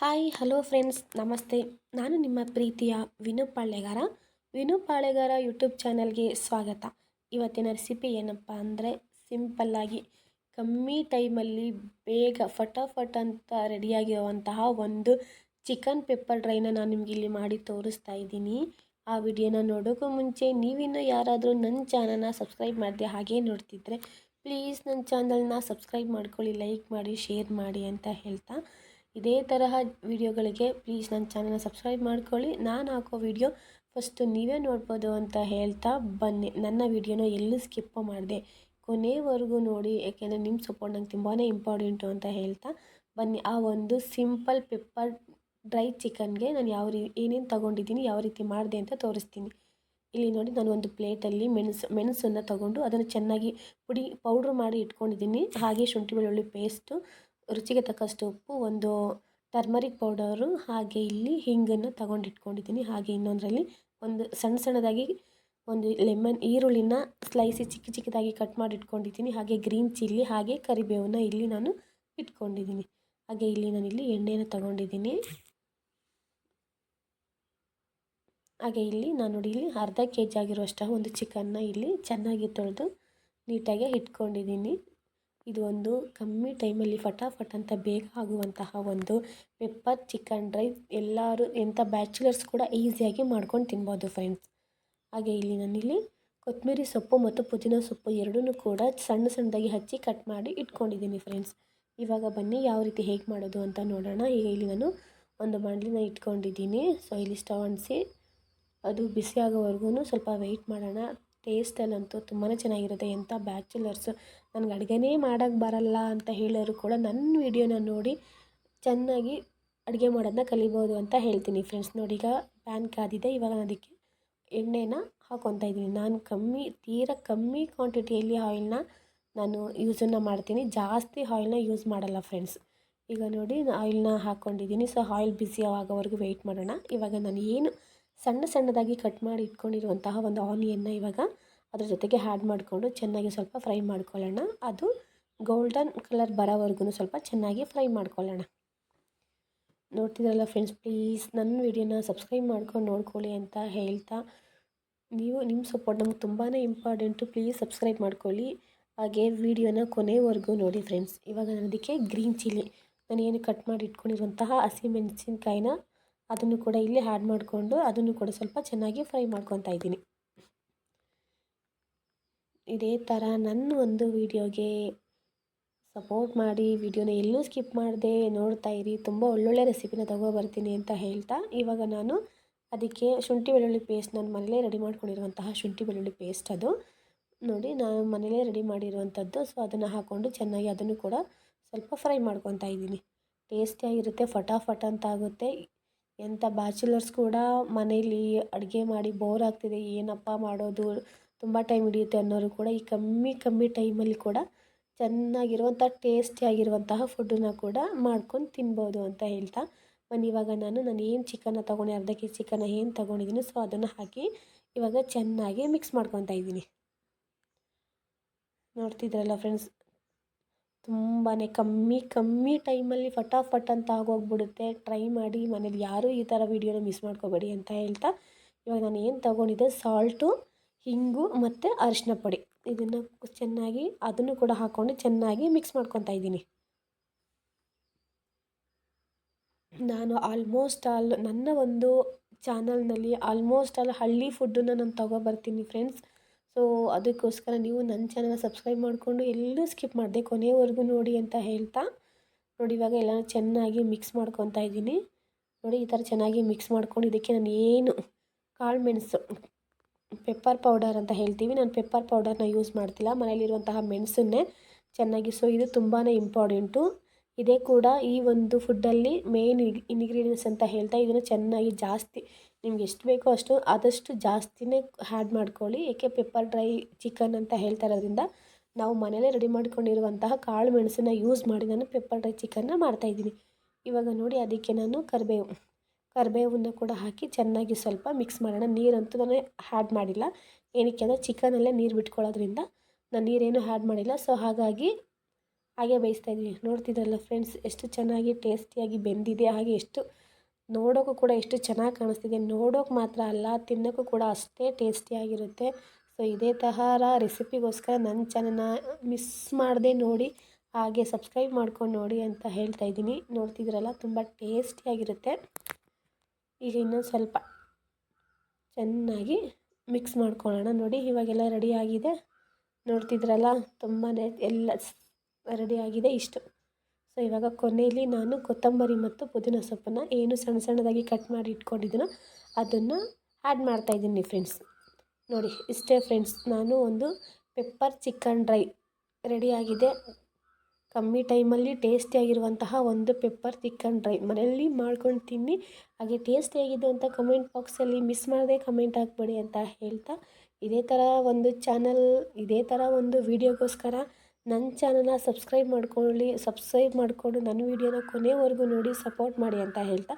Hi hello friends ನಮಸ್ತೆ. ನಾನು ನಿಮ್ಮ ಪ್ರೀತಿಯ ವಿನು ಪಾಳೆಗಾರ. ವಿನು ಪಾಳೆಗಾರ ಯೂಟ್ಯೂಬ್ ಚಾನಲ್ಗೆ ಸ್ವಾಗತ. ಇವತ್ತಿನ ರೆಸಿಪಿ ಏನಪ್ಪ ಅಂದರೆ ಸಿಂಪಲ್ಲಾಗಿ ಕಮ್ಮಿ ಟೈಮಲ್ಲಿ ಬೇಗ ಫಟಾಫಟ್ ಅಂತ ರೆಡಿಯಾಗಿರುವಂತಹ ಒಂದು ಚಿಕನ್ ಪೆಪ್ಪರ್ ಡ್ರೈನ ನಾನು ನಿಮ್ಗೆ ಇಲ್ಲಿ ಮಾಡಿ ತೋರಿಸ್ತಾ ಇದ್ದೀನಿ. ಆ ವಿಡಿಯೋನ ನೋಡೋಕ್ಕೂ ಮುಂಚೆ ನೀವಿನ್ನೂ ಯಾರಾದರೂ ನನ್ನ ಚಾನಲ್ನ ಸಬ್ಸ್ಕ್ರೈಬ್ ಮಾಡಿದೆ ಹಾಗೇ ನೋಡ್ತಿದ್ರೆ ಪ್ಲೀಸ್ ನನ್ನ ಚಾನಲ್ನ ಸಬ್ಸ್ಕ್ರೈಬ್ ಮಾಡ್ಕೊಳ್ಳಿ, ಲೈಕ್ ಮಾಡಿ, ಶೇರ್ ಮಾಡಿ ಅಂತ ಹೇಳ್ತಾ ಇದೇ ತರಹ ವಿಡಿಯೋಗಳಿಗೆ ಪ್ಲೀಸ್ ನನ್ನ ಚಾನಲ್ನ ಸಬ್ಸ್ಕ್ರೈಬ್ ಮಾಡ್ಕೊಳ್ಳಿ. ನಾನು ಹಾಕೋ ವಿಡಿಯೋ ಫಸ್ಟು ನೀವೇ ನೋಡ್ಬೋದು ಅಂತ ಹೇಳ್ತಾ ಬನ್ನಿ. ನನ್ನ ವಿಡಿಯೋನ ಎಲ್ಲೂ ಸ್ಕಿಪ್ ಮಾಡಿದೆ ಕೊನೆವರೆಗೂ ನೋಡಿ, ಏಕೆಂದರೆ ನಿಮ್ಮ ಸಪೋರ್ಟ್ ನಂಗೆ ತುಂಬಾ ಇಂಪಾರ್ಟೆಂಟು ಅಂತ ಹೇಳ್ತಾ ಬನ್ನಿ. ಆ ಒಂದು ಸಿಂಪಲ್ ಪೆಪ್ಪರ್ ಡ್ರೈ ಚಿಕನ್ಗೆ ನಾನು ಏನೇನು ತೊಗೊಂಡಿದ್ದೀನಿ, ಯಾವ ರೀತಿ ಮಾಡಿದೆ ಅಂತ ತೋರಿಸ್ತೀನಿ. ಇಲ್ಲಿ ನೋಡಿ, ನಾನು ಒಂದು ಪ್ಲೇಟಲ್ಲಿ ಮೆಣಸನ್ನು ತೊಗೊಂಡು ಅದನ್ನು ಚೆನ್ನಾಗಿ ಪೌಡ್ರ್ ಮಾಡಿ ಇಟ್ಕೊಂಡಿದ್ದೀನಿ. ಹಾಗೆ ಶುಂಠಿ ಬೆಳ್ಳುಳ್ಳಿ ಪೇಸ್ಟು, ರುಚಿಗೆ ತಕ್ಕಷ್ಟು ಉಪ್ಪು, ಒಂದು ಟರ್ಮರಿಕ್ ಪೌಡರು, ಹಾಗೆ ಇಲ್ಲಿ ಹಿಂಗನ್ನು ಇಟ್ಕೊಂಡಿದ್ದೀನಿ. ಹಾಗೆ ಇನ್ನೊಂದರಲ್ಲಿ ಒಂದು ಸಣ್ಣದಾಗಿ ಒಂದು ಈರುಳ್ಳಿನ ಚಿಕ್ಕ ಚಿಕ್ಕದಾಗಿ ಕಟ್ ಮಾಡಿ ಇಟ್ಕೊಂಡಿದ್ದೀನಿ. ಹಾಗೆ ಗ್ರೀನ್ ಚಿಲ್ಲಿ, ಹಾಗೆ ಕರಿಬೇವನ್ನ ಇಲ್ಲಿ ನಾನು ಇಟ್ಕೊಂಡಿದ್ದೀನಿ. ಹಾಗೆ ಇಲ್ಲಿ ನಾನಿಲ್ಲಿ ಎಣ್ಣೆನ ತೊಗೊಂಡಿದ್ದೀನಿ. ಹಾಗೆ ಇಲ್ಲಿ ನಾನು ನೋಡಿ ಇಲ್ಲಿ ಅರ್ಧ kg ಆಗಿರುವಷ್ಟು ಒಂದು ಚಿಕನ್ನ ಇಲ್ಲಿ ಚೆನ್ನಾಗಿ ತೊಳೆದು ನೀಟಾಗಿ ಇಟ್ಕೊಂಡಿದ್ದೀನಿ. ಇದು ಒಂದು ಕಮ್ಮಿ ಟೈಮಲ್ಲಿ ಫಟಾಫಟ್ ಅಂತ ಬೇಗ ಆಗುವಂತಹ ಒಂದು ಪೆಪ್ಪರ್ ಚಿಕನ್ ಡ್ರೈ. ಎಲ್ಲರೂ ಎಂಥ ಬ್ಯಾಚುಲರ್ಸ್ ಕೂಡ ಈಸಿಯಾಗಿ ಮಾಡ್ಕೊಂಡು ತಿನ್ಬೋದು ಫ್ರೆಂಡ್ಸ್. ಹಾಗೆ ಇಲ್ಲಿ ನಾನಿಲ್ಲಿ ಕೊತ್ತಂಬರಿ ಸೊಪ್ಪು ಮತ್ತು ಪುದೀನ ಸೊಪ್ಪು ಎರಡೂ ಕೂಡ ಸಣ್ಣದಾಗಿ ಹಚ್ಚಿ ಕಟ್ ಮಾಡಿ ಇಟ್ಕೊಂಡಿದ್ದೀನಿ ಫ್ರೆಂಡ್ಸ್. ಇವಾಗ ಬನ್ನಿ ಯಾವ ರೀತಿ ಹೇಗೆ ಮಾಡೋದು ಅಂತ ನೋಡೋಣ. ಈಗ ಇಲ್ಲಿ ನಾನು ಒಂದು ಬಾಣಲಿನ ಇಟ್ಕೊಂಡಿದ್ದೀನಿ. ಸೊ ಇಲ್ಲಿ ಸ್ಟವ್ ಅಂಟಿಸಿ ಅದು ಬಿಸಿ ಆಗೋವರೆಗೂ ಸ್ವಲ್ಪ ವೆಯ್ಟ್ ಮಾಡೋಣ. ಟೇಸ್ಟಲ್ಲಂತೂ ತುಂಬಾ ಚೆನ್ನಾಗಿರುತ್ತೆ. ಎಂಥ ಬ್ಯಾಚುಲರ್ಸು ನನಗೆ ಅಡುಗೆನೇ ಮಾಡೋಕ್ಕೆ ಬರಲ್ಲ ಅಂತ ಹೇಳೋರು ಕೂಡ ನನ್ನ ವಿಡಿಯೋನ ನೋಡಿ ಚೆನ್ನಾಗಿ ಅಡುಗೆ ಮಾಡೋದನ್ನ ಕಲಿಬೋದು ಅಂತ ಹೇಳ್ತೀನಿ ಫ್ರೆಂಡ್ಸ್. ನೋಡಿ, ಈಗ ಪ್ಯಾನ್ ಕಾದಿದೆ. ಇವಾಗ ನಾನು ಅದಕ್ಕೆ ಎಣ್ಣೆನ ಹಾಕ್ಕೊತಾ ಇದ್ದೀನಿ. ನಾನು ತೀರಾ ಕಮ್ಮಿ ಕ್ವಾಂಟಿಟಿಯಲ್ಲಿ ಆಯಿಲ್ನ ನಾನು ಯೂಸನ್ನು ಮಾಡ್ತೀನಿ, ಜಾಸ್ತಿ ಆಯಿಲ್ನ ಯೂಸ್ ಮಾಡಲ್ಲ ಫ್ರೆಂಡ್ಸ್. ಈಗ ನೋಡಿ, ಆಯಿಲ್ನ ಹಾಕ್ಕೊಂಡಿದ್ದೀನಿ. ಸೊ ಆಯಿಲ್ ಬಿಸಿ ಆಗೋವರೆಗೂ ವೆಯ್ಟ್ ಮಾಡೋಣ. ಇವಾಗ ನಾನು ಏನು ಸಣ್ಣದಾಗಿ ಕಟ್ ಮಾಡಿ ಇಟ್ಕೊಂಡಿರುವಂತಹ ಒಂದು ಆನಿಯನ್ನ ಇವಾಗ ಅದ್ರ ಜೊತೆಗೆ ಆ್ಯಡ್ ಮಾಡಿಕೊಂಡು ಚೆನ್ನಾಗಿ ಸ್ವಲ್ಪ ಫ್ರೈ ಮಾಡ್ಕೊಳ್ಳೋಣ. ಅದು ಗೋಲ್ಡನ್ ಕಲರ್ ಬರೋವರೆಗೂ ಸ್ವಲ್ಪ ಚೆನ್ನಾಗಿ ಫ್ರೈ ಮಾಡ್ಕೊಳ್ಳೋಣ. ನೋಡ್ತಿದ್ರಲ್ಲ ಫ್ರೆಂಡ್ಸ್, ಪ್ಲೀಸ್ ನನ್ನ ವಿಡಿಯೋನ ಸಬ್ಸ್ಕ್ರೈಬ್ ಮಾಡ್ಕೊಂಡು ನೋಡ್ಕೊಳ್ಳಿ ಅಂತ ಹೇಳ್ತಾ, ನಿಮ್ಮ ಸಪೋರ್ಟ್ ನಮ್ಗೆ ತುಂಬಾ ಇಂಪಾರ್ಟೆಂಟು. ಪ್ಲೀಸ್ ಸಬ್ಸ್ಕ್ರೈಬ್ ಮಾಡ್ಕೊಳ್ಳಿ. ಹಾಗೆ ವಿಡಿಯೋನ ಕೊನೆವರೆಗೂ ನೋಡಿ ಫ್ರೆಂಡ್ಸ್. ಇವಾಗ ನಾನು ಅದಕ್ಕೆ ಗ್ರೀನ್ ಚಿಲ್ಲಿ, ನಾನು ಏನು ಕಟ್ ಮಾಡಿ ಇಟ್ಕೊಂಡಿರುವಂತಹ ಹಸಿಮೆಣಸಿನ್ಕಾಯಿನ ಅದನ್ನು ಕೂಡ ಇಲ್ಲಿ ಆ್ಯಡ್ ಮಾಡಿಕೊಂಡು ಅದನ್ನು ಕೂಡ ಸ್ವಲ್ಪ ಚೆನ್ನಾಗಿ ಫ್ರೈ ಮಾಡ್ಕೊತಾ ಇದ್ದೀನಿ. ಇದೇ ಥರ ನನ್ನ ಒಂದು ವಿಡಿಯೋಗೆ ಸಪೋರ್ಟ್ ಮಾಡಿ, ವಿಡಿಯೋನ ಎಲ್ಲೂ ಸ್ಕಿಪ್ ಮಾಡದೆ ನೋಡ್ತಾ ಇರಿ. ತುಂಬ ಒಳ್ಳೊಳ್ಳೆ ರೆಸಿಪಿನ ಬರ್ತೀನಿ ಅಂತ ಹೇಳ್ತಾ, ಇವಾಗ ನಾನು ಅದಕ್ಕೆ ಶುಂಠಿ ಬೆಳ್ಳುಳ್ಳಿ ಪೇಸ್ಟ್, ನಾನು ಮನೇಲೇ ರೆಡಿ ಮಾಡ್ಕೊಂಡಿರುವಂತಹ ಶುಂಠಿ ಬೆಳ್ಳುಳ್ಳಿ ಪೇಸ್ಟ್, ಅದು ನೋಡಿ ನಾನು ಮನೇಲೇ ರೆಡಿ ಮಾಡಿರುವಂಥದ್ದು. ಸೊ ಅದನ್ನು ಹಾಕ್ಕೊಂಡು ಚೆನ್ನಾಗಿ ಅದನ್ನು ಕೂಡ ಸ್ವಲ್ಪ ಫ್ರೈ ಮಾಡ್ಕೊತಾ ಇದ್ದೀನಿ. ಟೇಸ್ಟಿಯಾಗಿರುತ್ತೆ, ಫಟಾಫಟ್ ಅಂತ ಆಗುತ್ತೆ. ಎಂಥ ಬ್ಯಾಚುಲರ್ಸ್ ಕೂಡ ಮನೇಲಿ ಅಡುಗೆ ಮಾಡಿ ಬೋರ್ ಆಗ್ತಿದೆ, ಏನಪ್ಪ ಮಾಡೋದು, ತುಂಬ ಟೈಮ್ ಹಿಡಿಯುತ್ತೆ ಅನ್ನೋರು ಕೂಡ ಈ ಕಮ್ಮಿ ಟೈಮಲ್ಲಿ ಕೂಡ ಚೆನ್ನಾಗಿರುವಂಥ ಟೇಸ್ಟಿಯಾಗಿರುವಂತಹ ಫುಡ್ಡನ್ನ ಕೂಡ ಮಾಡ್ಕೊಂಡು ತಿನ್ಬೋದು ಅಂತ ಹೇಳ್ತಾ ಬನ್ನಿ. ಇವಾಗ ನಾನು ಏನು ಚಿಕನ್ನ ತೊಗೊಂಡು ಅರ್ಧ kg ಚಿಕನ್ನ ಏನು ತೊಗೊಂಡಿದ್ದೀನಿ, ಸೊ ಅದನ್ನು ಹಾಕಿ ಇವಾಗ ಚೆನ್ನಾಗಿ ಮಿಕ್ಸ್ ಮಾಡ್ಕೊತಾ ಇದ್ದೀನಿ. ನೋಡ್ತಿದ್ರಲ್ಲ ಫ್ರೆಂಡ್ಸ್, ತುಂಬಾ ಕಮ್ಮಿ ಟೈಮಲ್ಲಿ ಫಟಾಫಟ್ ಅಂತ ಆಗೋಗ್ಬಿಡುತ್ತೆ. ಟ್ರೈ ಮಾಡಿ ಮನೇಲಿ, ಯಾರೂ ಈ ಥರ ವೀಡಿಯೋನ ಮಿಸ್ ಮಾಡ್ಕೋಬೇಡಿ ಅಂತ ಹೇಳ್ತಾ, ಇವಾಗ ನಾನು ಏನು ತೊಗೊಂಡಿದ್ದೆ ಸಾಲ್ಟು, ಹಿಂಗು ಮತ್ತು ಅರಿಶಿನ ಪುಡಿ, ಇದನ್ನು ಚೆನ್ನಾಗಿ ಅದನ್ನು ಕೂಡ ಹಾಕ್ಕೊಂಡು ಚೆನ್ನಾಗಿ ಮಿಕ್ಸ್ ಮಾಡ್ಕೊತಾ ಇದ್ದೀನಿ. ನಾನು ನನ್ನ ಒಂದು ಚಾನಲ್ನಲ್ಲಿ ಹಳ್ಳಿ ಫುಡ್ಡನ್ನು ನಾನು ತೊಗೊಬರ್ತೀನಿ ಫ್ರೆಂಡ್ಸ್. ಸೊ ಅದಕ್ಕೋಸ್ಕರ ನೀವು ನನ್ನ ಚಾನಲ್ನ ಸಬ್ಸ್ಕ್ರೈಬ್ ಮಾಡಿಕೊಂಡು ಎಲ್ಲೂ ಸ್ಕಿಪ್ ಮಾಡಿದೆ ಕೊನೆವರೆಗೂ ನೋಡಿ ಅಂತ ಹೇಳ್ತಾ, ನೋಡಿ ಇವಾಗ ಎಲ್ಲ ಚೆನ್ನಾಗಿ ಮಿಕ್ಸ್ ಮಾಡ್ಕೊತಾ ಇದ್ದೀನಿ. ನೋಡಿ ಈ ಥರ ಚೆನ್ನಾಗಿ ಮಿಕ್ಸ್ ಮಾಡ್ಕೊಂಡು ಇದಕ್ಕೆ ನಾನು ಏನು ಕಾಳು ಮೆಣಸು, ಪೆಪ್ಪರ್ ಪೌಡರ್ ಅಂತ ಹೇಳ್ತೀವಿ, ನಾನು ಪೆಪ್ಪರ್ ಪೌಡರ್ನ ಯೂಸ್ ಮಾಡ್ತಿಲ್ಲ, ಮನೇಲಿರುವಂತಹ ಮೆಣಸನ್ನೇ ಚೆನ್ನಾಗಿ. ಸೊ ಇದು ತುಂಬಾ ಇಂಪಾರ್ಟೆಂಟು. ಇದೇ ಕೂಡ ಈ ಒಂದು ಫುಡ್ಡಲ್ಲಿ ಮೇನ್ ಇಂಗ್ರೀಡಿಯೆಂಟ್ಸ್ ಅಂತ ಹೇಳ್ತಾ, ಇದನ್ನು ಚೆನ್ನಾಗಿ ಜಾಸ್ತಿ ನಿಮ್ಗೆ ಎಷ್ಟು ಬೇಕೋ ಆದಷ್ಟು ಜಾಸ್ತಿನೇ ಆ್ಯಡ್ ಮಾಡ್ಕೊಳ್ಳಿ. ಏಕೆ ಪೆಪ್ಪರ್ ಡ್ರೈ ಚಿಕನ್ ಅಂತ ಹೇಳ್ತಾ ಇರೋದ್ರಿಂದ ನಾವು ಮನೇಲೇ ರೆಡಿ ಮಾಡ್ಕೊಂಡಿರುವಂತಹ ಕಾಳು ಮೆಣಸನ್ನು ಯೂಸ್ ಮಾಡಿ ನಾನು ಪೆಪ್ಪರ್ ಡ್ರೈ ಚಿಕನ್ನ ಮಾಡ್ತಾಯಿದ್ದೀನಿ. ಇವಾಗ ನೋಡಿ ಅದಕ್ಕೆ ನಾನು ಕರಿಬೇವನ್ನು ಕೂಡ ಹಾಕಿ ಚೆನ್ನಾಗಿ ಸ್ವಲ್ಪ ಮಿಕ್ಸ್ ಮಾಡೋಣ. ನೀರಂತೂ ನಾನು ಆ್ಯಡ್ ಮಾಡಿಲ್ಲ, ಏನಕ್ಕೆ ಅಂದರೆ ಚಿಕನಲ್ಲೇ ನೀರು ಬಿಟ್ಕೊಳ್ಳೋದ್ರಿಂದ ನಾನು ನೀರೇನು ಆ್ಯಡ್ ಮಾಡಿಲ್ಲ. ಸೊ ಹಾಗಾಗಿ ಹಾಗೆ ಬೇಯಿಸ್ತಾ ಇದ್ವಿ. ನೋಡ್ತಿದ್ರಲ್ಲ ಫ್ರೆಂಡ್ಸ್, ಎಷ್ಟು ಚೆನ್ನಾಗಿ ಟೇಸ್ಟಿಯಾಗಿ ಬೆಂದಿದೆ. ಹಾಗೆ ಎಷ್ಟು ನೋಡೋಕ್ಕೂ ಕೂಡ ಎಷ್ಟು ಚೆನ್ನಾಗಿ ಕಾಣಿಸ್ತಿದೆ. ನೋಡೋಕೆ ಮಾತ್ರ ಅಲ್ಲ, ತಿನ್ನೋಕ್ಕೂ ಕೂಡ ಅಷ್ಟೇ ಟೇಸ್ಟಿಯಾಗಿರುತ್ತೆ. ಸೊ ಇದೇ ತರಹ ರೆಸಿಪಿಗೋಸ್ಕರ ನನ್ನ ಚಾನಲ್ನ ಮಿಸ್ ಮಾಡದೆ ನೋಡಿ, ಹಾಗೆ ಸಬ್ಸ್ಕ್ರೈಬ್ ಮಾಡ್ಕೊಂಡು ನೋಡಿ ಅಂತ ಹೇಳ್ತಾ ಇದ್ದೀನಿ. ನೋಡ್ತಿದ್ರಲ್ಲ, ತುಂಬ ಟೇಸ್ಟಿಯಾಗಿರುತ್ತೆ. ಈಗ ಇನ್ನೊಂದು ಸ್ವಲ್ಪ ಚೆನ್ನಾಗಿ ಮಿಕ್ಸ್ ಮಾಡ್ಕೊಳ್ಳೋಣ. ನೋಡಿ ಇವಾಗೆಲ್ಲ ರೆಡಿಯಾಗಿದೆ. ನೋಡ್ತಿದ್ರಲ್ಲ, ತುಂಬಾ ಎಲ್ಲ ರೆಡಿಯಾಗಿದೆ ಇಷ್ಟು. ಸೊ ಇವಾಗ ಕೊನೆಯಲ್ಲಿ ನಾನು ಕೊತ್ತಂಬರಿ ಮತ್ತು ಪುದೀನ ಸೊಪ್ಪನ್ನು ಏನು ಸಣ್ಣ ಸಣ್ಣದಾಗಿ ಕಟ್ ಮಾಡಿ ಇಟ್ಕೊಂಡಿದ್ದೀನೋ ಅದನ್ನು ಆ್ಯಡ್ ಮಾಡ್ತಾಯಿದ್ದೀನಿ ಫ್ರೆಂಡ್ಸ್. ನೋಡಿ ಇಷ್ಟೇ ಫ್ರೆಂಡ್ಸ್, ನಾನು ಒಂದು ಪೆಪ್ಪರ್ ಚಿಕನ್ ಡ್ರೈ ರೆಡಿಯಾಗಿದೆ. ಕಮ್ಮಿ ಟೈಮಲ್ಲಿ ಟೇಸ್ಟಿಯಾಗಿರುವಂತಹ ಒಂದು ಪೆಪ್ಪರ್ ಚಿಕನ್ ಡ್ರೈ ಮನೆಯಲ್ಲಿ ಮಾಡ್ಕೊಂಡು ತಿನ್ನಿ. ಹಾಗೆ ಟೇಸ್ಟ್ ಹೇಗಿದ್ದು ಅಂತ ಕಮೆಂಟ್ ಬಾಕ್ಸಲ್ಲಿ ಮಿಸ್ ಮಾಡದೆ ಕಮೆಂಟ್ ಹಾಕ್ಬೇಡಿ ಅಂತ ಹೇಳ್ತಾ, ಇದೇ ಥರ ಒಂದು ಚಾನಲ್, ಇದೇ ಥರ ಒಂದು ವೀಡಿಯೋಗೋಸ್ಕರ ನನ್ನ ಚಾನಲ್ನ ಸಬ್ಸ್ಕ್ರೈಬ್ ಮಾಡ್ಕೊಂಡು ನನ್ನ ವೀಡಿಯೋನ ಕೊನೆವರೆಗೂ ನೋಡಿ ಸಪೋರ್ಟ್ ಮಾಡಿ ಅಂತ ಹೇಳ್ತಾ